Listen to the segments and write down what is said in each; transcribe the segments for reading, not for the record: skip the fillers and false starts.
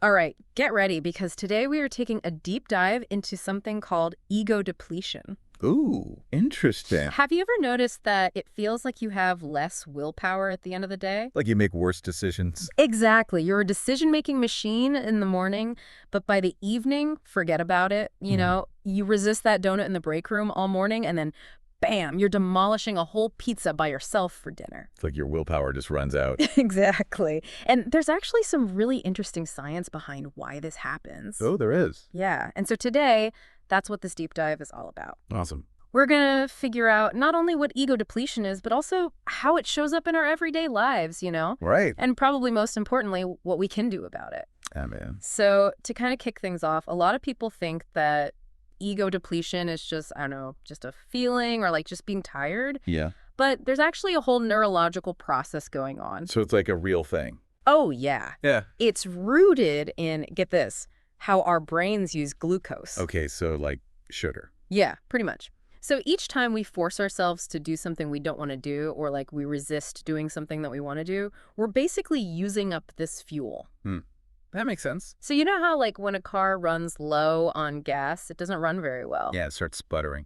All right, get ready because today we are taking a deep dive into something called ego depletion. Ooh, interesting. Have you ever noticed that it feels like you have less willpower at the end of the day? Like you make worse decisions. Exactly. You're a decision-making machine in the morning, but by the evening, forget about it. Hmm. You resist that donut in the break room all morning and then bam, you're demolishing a whole pizza by yourself for dinner. It's like your willpower just runs out. Exactly. And there's actually some really interesting science behind why this happens. Oh, there is. Yeah. And so today, that's what this deep dive is all about. Awesome. We're going to figure out not only what ego depletion is, but also how it shows up in our everyday lives. Right. And probably most importantly, what we can do about it. Ah, man. So to kind of kick things off, a lot of people think that ego depletion is just, I don't know, just a feeling or like just being tired. Yeah. But there's actually a whole neurological process going on. So it's like a real thing. Oh, yeah. Yeah. It's rooted in, get this, how our brains use glucose. Okay, so like sugar. Yeah, pretty much. So each time we force ourselves to do something we don't want to do, or like we resist doing something that we want to do, we're basically using up this fuel. That makes sense. So you know how like when a car runs low on gas, it doesn't run very well? Yeah, it starts sputtering.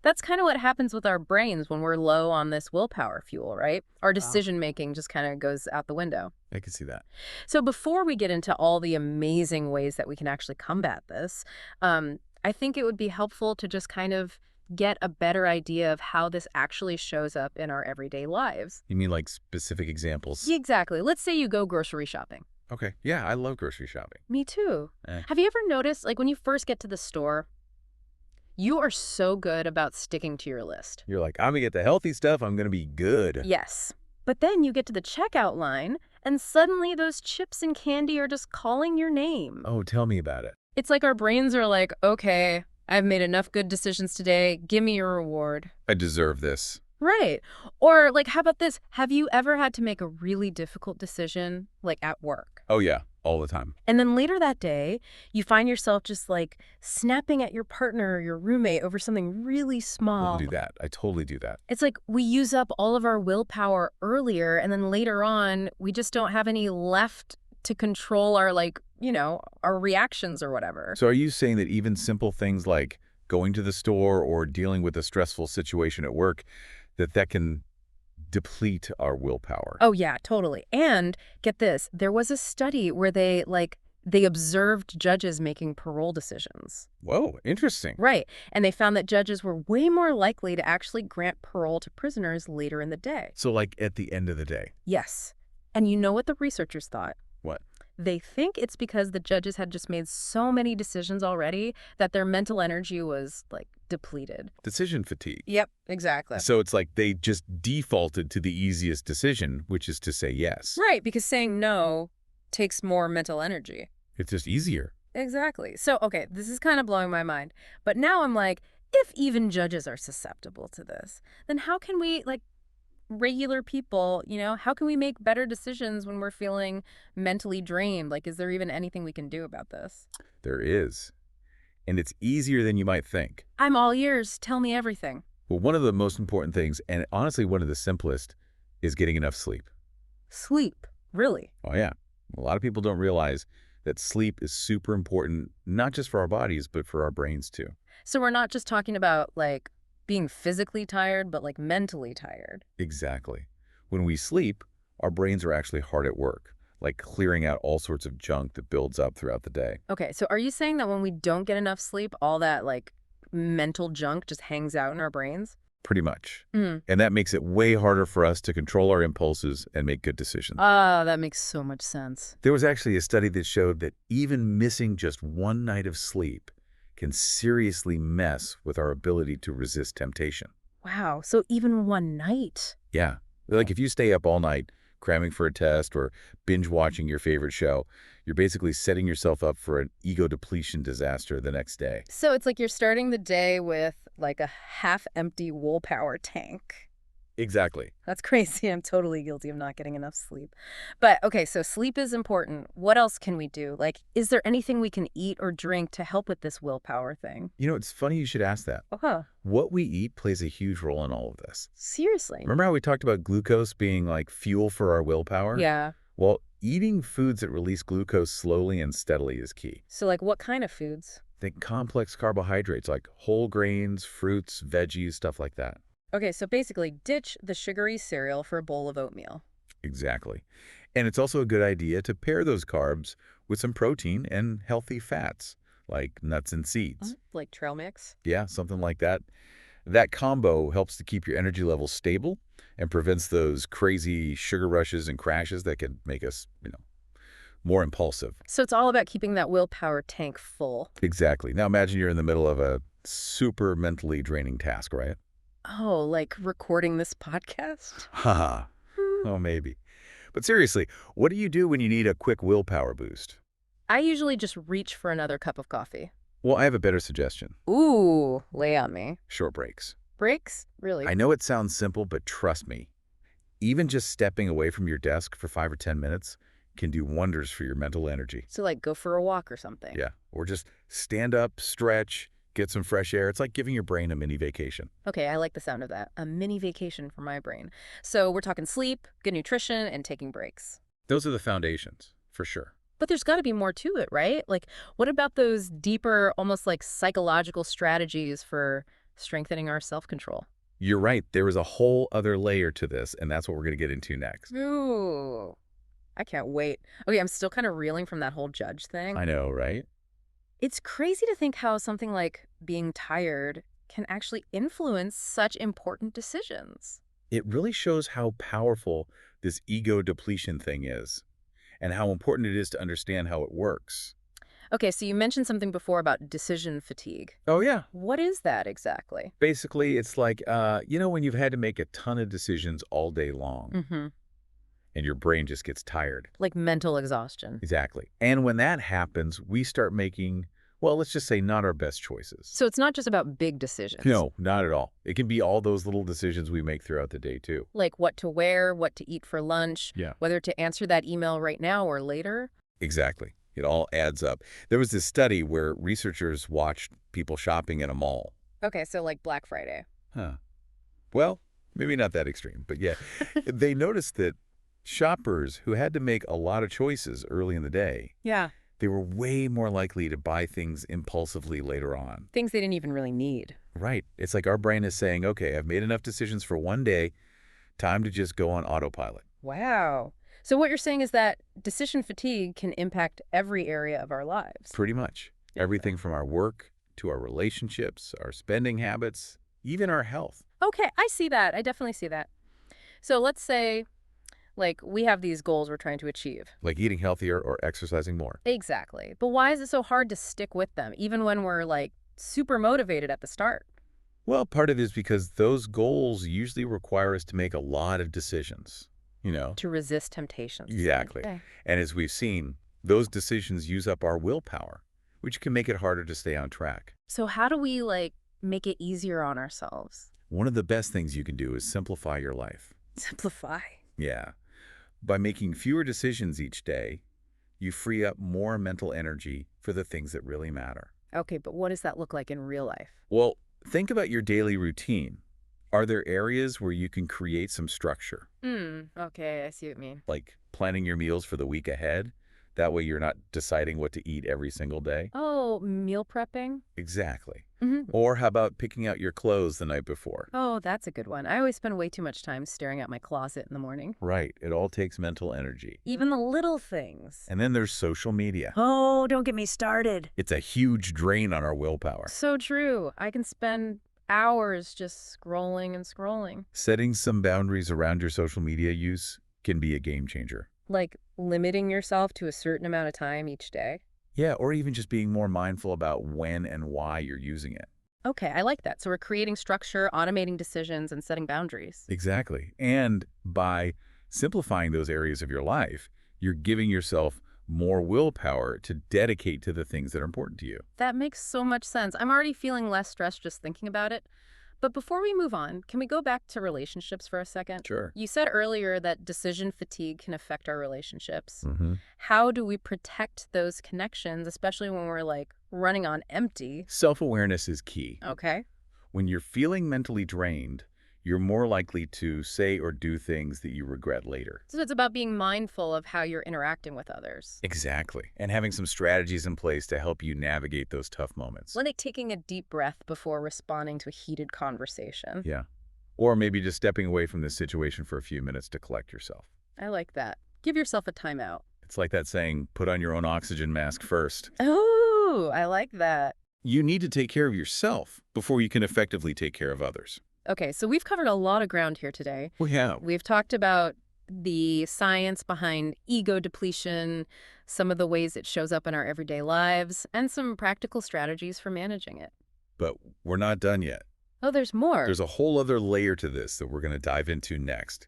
That's kind of what happens with our brains when we're low on this willpower fuel, right? Our Wow. decision making just kind of goes out the window. I can see that. So before we get into all the amazing ways that we can actually combat this, I think it would be helpful to just kind of get a better idea of how this actually shows up in our everyday lives. You mean like specific examples? Exactly. Let's say you go grocery shopping. Okay. Yeah, I love grocery shopping. Me too. Eh. Have you ever noticed, like when you first get to the store, you are so good about sticking to your list? You're like, I'm going to get the healthy stuff. I'm going to be good. Yes. But then you get to the checkout line, and suddenly those chips and candy are just calling your name. Oh, tell me about it. It's like our brains are like, okay, I've made enough good decisions today. Give me your reward. I deserve this. Right. Or like, how about this? Have you ever had to make a really difficult decision, like at work? Oh, yeah, all the time. And then later that day, you find yourself just like snapping at your partner or your roommate over something really small. We'll do that. I totally do that. It's like we use up all of our willpower earlier, and then later on, we just don't have any left to control our our reactions or whatever. So are you saying that even simple things like going to the store or dealing with a stressful situation at work, that can deplete our willpower? Oh, yeah, totally. And get this, there was a study where they observed judges making parole decisions. Whoa, interesting. Right. And they found that judges were way more likely to actually grant parole to prisoners later in the day. So like at the end of the day. Yes. And you know what the researchers thought? What? They think it's because the judges had just made so many decisions already that their mental energy was, like, depleted. Decision fatigue. Yep, exactly. So it's like they just defaulted to the easiest decision, which is to say yes. Right, because saying no takes more mental energy. It's just easier. Exactly. So, okay, this is kind of blowing my mind. But now I'm like, if even judges are susceptible to this, then how can we, like, regular people, how can we make better decisions when we're feeling mentally drained? Like, is there even anything we can do about this? There is. And it's easier than you might think. I'm all ears. Tell me everything. Well, one of the most important things, and honestly one of the simplest, is getting enough sleep. Sleep. Really? Oh, yeah. A lot of people don't realize that sleep is super important, not just for our bodies, but for our brains too. So we're not just talking about, like, being physically tired, but, like, mentally tired. Exactly. When we sleep, our brains are actually hard at work, like clearing out all sorts of junk that builds up throughout the day. Okay, so are you saying that when we don't get enough sleep, all that, like, mental junk just hangs out in our brains? Pretty much. Mm. And that makes it way harder for us to control our impulses and make good decisions. That makes so much sense. There was actually a study that showed that even missing just one night of sleep can seriously mess with our ability to resist temptation. Wow, so even one night? Yeah. Like if you stay up all night cramming for a test or binge watching your favorite show, you're basically setting yourself up for an ego depletion disaster the next day. So it's like you're starting the day with, like, a half-empty willpower tank. Exactly. That's crazy. I'm totally guilty of not getting enough sleep. But, okay, so sleep is important. What else can we do? Like, is there anything we can eat or drink to help with this willpower thing? You know, it's funny you should ask that. Huh. What we eat plays a huge role in all of this. Seriously? Remember how we talked about glucose being like fuel for our willpower? Yeah. Well, Eating foods that release glucose slowly and steadily is key. So, like, what kind of foods? Think complex carbohydrates like whole grains, fruits, veggies, stuff like that. Okay, so basically, ditch the sugary cereal for a bowl of oatmeal. Exactly. And it's also a good idea to pair those carbs with some protein and healthy fats, like nuts and seeds. Like trail mix? Yeah, something like that. That combo helps to keep your energy levels stable and prevents those crazy sugar rushes and crashes that can make us, more impulsive. So it's all about keeping that willpower tank full. Exactly. Now imagine you're in the middle of a super mentally draining task, right? Oh, like recording this podcast? Haha. Hmm. Oh, maybe. But seriously, what do you do when you need a quick willpower boost? I usually just reach for another cup of coffee. Well, I have a better suggestion. Ooh, lay on me. Short breaks. Breaks? Really? I know it sounds simple, but trust me, even just stepping away from your desk for 5 or 10 minutes can do wonders for your mental energy. So, like, go for a walk or something. Yeah. Or just stand up, stretch, get some fresh air. It's like giving your brain a mini vacation. Okay, I like the sound of that. A mini vacation for my brain. So we're talking sleep, good nutrition, and taking breaks. Those are the foundations, for sure. But there's got to be more to it, right? Like, what about those deeper, almost like psychological strategies for strengthening our self-control? You're right. There is a whole other layer to this, and that's what we're going to get into next. Ooh, I can't wait. Okay, I'm still kind of reeling from that whole judge thing. I know, right? It's crazy to think how something like being tired can actually influence such important decisions. It really shows how powerful this ego depletion thing is and how important it is to understand how it works. Okay, so you mentioned something before about decision fatigue. Oh, yeah. What is that exactly? Basically, it's like, when you've had to make a ton of decisions all day long Mm-hmm. and your brain just gets tired. Like mental exhaustion. Exactly. And when that happens, we start making, well, let's just say not our best choices. So it's not just about big decisions. No, not at all. It can be all those little decisions we make throughout the day, too. Like what to wear, what to eat for lunch, Yeah. whether to answer that email right now or later. Exactly. It all adds up. There was this study where researchers watched people shopping in a mall. Okay, so like Black Friday. Huh. Well, maybe not that extreme, but yeah. They noticed that shoppers who had to make a lot of choices early in the day, Yeah. they were way more likely to buy things impulsively later on. Things they didn't even really need. Right. It's like our brain is saying, okay, I've made enough decisions for one day. Time to just go on autopilot. Wow. So what you're saying is that decision fatigue can impact every area of our lives. Pretty much. Everything from our work to our relationships, our spending habits, even our health. Okay, I see that. I definitely see that. So let's say, like, we have these goals we're trying to achieve. Like eating healthier or exercising more. Exactly. But why is it so hard to stick with them, even when we're, like, super motivated at the start? Well, part of it is because those goals usually require us to make a lot of decisions, To resist temptations. Exactly. Okay. And as we've seen, those decisions use up our willpower, which can make it harder to stay on track. So how do we, like, make it easier on ourselves? One of the best things you can do is simplify your life. Simplify. Yeah. By making fewer decisions each day, you free up more mental energy for the things that really matter. Okay, but what does that look like in real life? Well, think about your daily routine. Are there areas where you can create some structure, Okay, I see what you mean. like planning your meals for the week ahead? That way you're not deciding what to eat every single day. Oh, meal prepping? Exactly. Mm-hmm. Or how about picking out your clothes the night before? Oh, that's a good one. I always spend way too much time staring at my closet in the morning. Right. It all takes mental energy. Even the little things. And then there's social media. Oh, don't get me started. It's a huge drain on our willpower. So true. I can spend hours just scrolling and scrolling. Setting some boundaries around your social media use can be a game changer. Like limiting yourself to a certain amount of time each day. Yeah, or even just being more mindful about when and why you're using it. Okay, I like that. So we're creating structure, automating decisions, and setting boundaries. Exactly. And by simplifying those areas of your life, you're giving yourself more willpower to dedicate to the things that are important to you. That makes so much sense. I'm already feeling less stressed just thinking about it. But before we move on, can we go back to relationships for a second? Sure. You said earlier that decision fatigue can affect our relationships. Mm-hmm. How do we protect those connections, especially when we're like running on empty? Self-awareness is key. Okay. When you're feeling mentally drained, you're more likely to say or do things that you regret later. So it's about being mindful of how you're interacting with others. Exactly. And having some strategies in place to help you navigate those tough moments. Like taking a deep breath before responding to a heated conversation. Yeah. Or maybe just stepping away from this situation for a few minutes to collect yourself. I like that. Give yourself a timeout. It's like that saying, put on your own oxygen mask first. Oh, I like that. You need to take care of yourself before you can effectively take care of others. Okay, so we've covered a lot of ground here today. We have. We've talked about the science behind ego depletion, some of the ways it shows up in our everyday lives, and some practical strategies for managing it. But we're not done yet. Oh, there's more. There's a whole other layer to this that we're going to dive into next.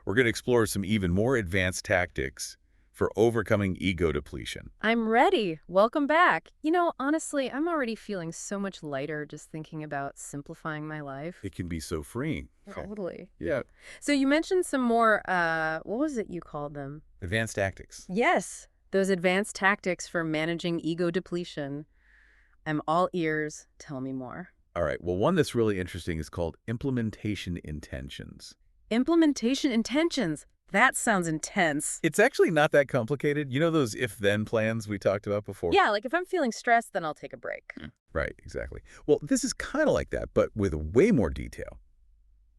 We're going to explore some even more advanced tactics for overcoming ego depletion. I'm ready. Welcome back. You know, honestly, I'm already feeling so much lighter just thinking about simplifying my life. It can be so freeing. Totally. Yeah. So you mentioned some more, what was it you called them? Advanced tactics. Yes, those advanced tactics for managing ego depletion. I'm all ears. Tell me more. All right. Well, one that's really interesting is called implementation intentions. Implementation intentions. That sounds intense. It's actually not that complicated. You know those if-then plans we talked about before? Yeah, like if I'm feeling stressed, then I'll take a break. Right, exactly. Well, this is kind of like that, but with way more detail.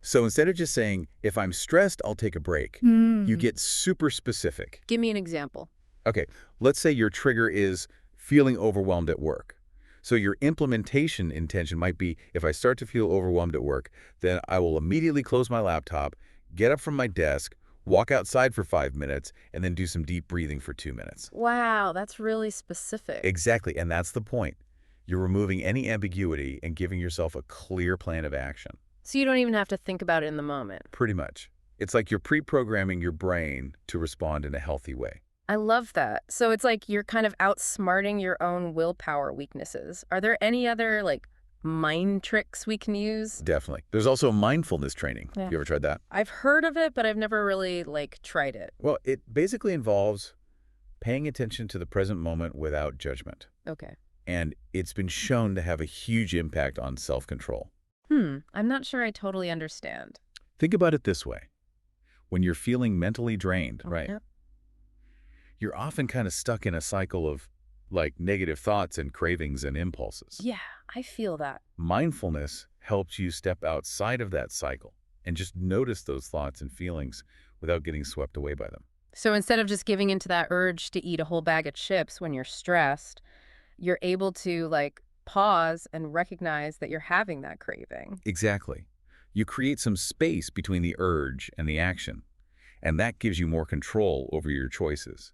So instead of just saying, if I'm stressed, I'll take a break, you get super specific. Give me an example. Okay, let's say your trigger is feeling overwhelmed at work. So your implementation intention might be, if I start to feel overwhelmed at work, then I will immediately close my laptop, get up from my desk, walk outside for 5 minutes, and then do some deep breathing for 2 minutes. Wow, that's really specific. Exactly, and that's the point. You're removing any ambiguity and giving yourself a clear plan of action. So you don't even have to think about it in the moment. Pretty much. It's like you're pre-programming your brain to respond in a healthy way. I love that. So it's like you're kind of outsmarting your own willpower weaknesses. Are there any other, like, mind tricks we can use? Definitely. There's also mindfulness training. Yeah. You ever tried that? I've heard of it, but I've never really, like, tried it. Well, it basically involves paying attention to the present moment without judgment. Okay. And it's been shown to have a huge impact on self-control. I'm not sure I totally understand. Think about it this way. When you're feeling mentally drained, right? Yeah. You're often kind of stuck in a cycle of, like, negative thoughts and cravings and impulses. Yeah, I feel that. Mindfulness helps you step outside of that cycle and just notice those thoughts and feelings without getting swept away by them. So instead of just giving into that urge to eat a whole bag of chips when you're stressed, you're able to, like, pause and recognize that you're having that craving. Exactly. You create some space between the urge and the action, and that gives you more control over your choices.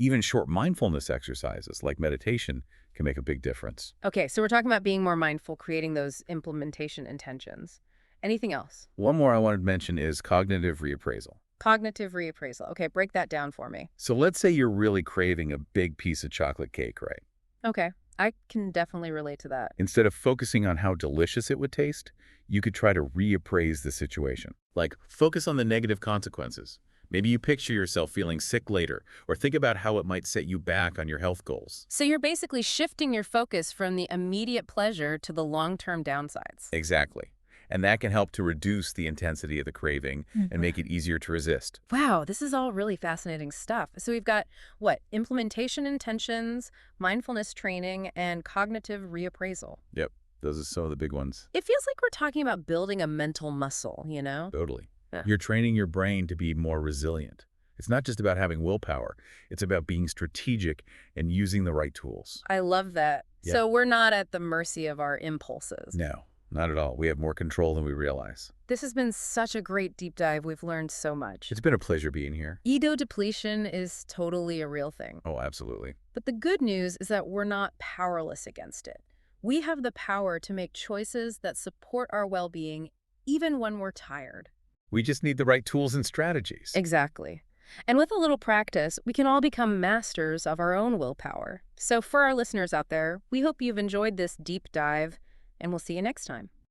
Even short mindfulness exercises like meditation can make a big difference. Okay, so we're talking about being more mindful, creating those implementation intentions. Anything else? One more I wanted to mention is cognitive reappraisal. Cognitive reappraisal. Okay, break that down for me. So let's say you're really craving a big piece of chocolate cake, right? Okay, I can definitely relate to that. Instead of focusing on how delicious it would taste, you could try to reappraise the situation. Like, focus on the negative consequences. Maybe you picture yourself feeling sick later, or think about how it might set you back on your health goals. So you're basically shifting your focus from the immediate pleasure to the long-term downsides. Exactly. And that can help to reduce the intensity of the craving and make it easier to resist. Wow, this is all really fascinating stuff. So we've got, what, implementation intentions, mindfulness training, and cognitive reappraisal. Yep, those are some of the big ones. It feels like we're talking about building a mental muscle, you know? Totally. Yeah. You're training your brain to be more resilient. It's not just about having willpower. It's about being strategic and using the right tools. I love that. Yeah. So we're not at the mercy of our impulses. No, not at all. We have more control than we realize. This has been such a great deep dive. We've learned so much. It's been a pleasure being here. Ego depletion is totally a real thing. Oh, absolutely. But the good news is that we're not powerless against it. We have the power to make choices that support our well-being even when we're tired. We just need the right tools and strategies. Exactly. And with a little practice, we can all become masters of our own willpower. So for our listeners out there, we hope you've enjoyed this deep dive, and we'll see you next time.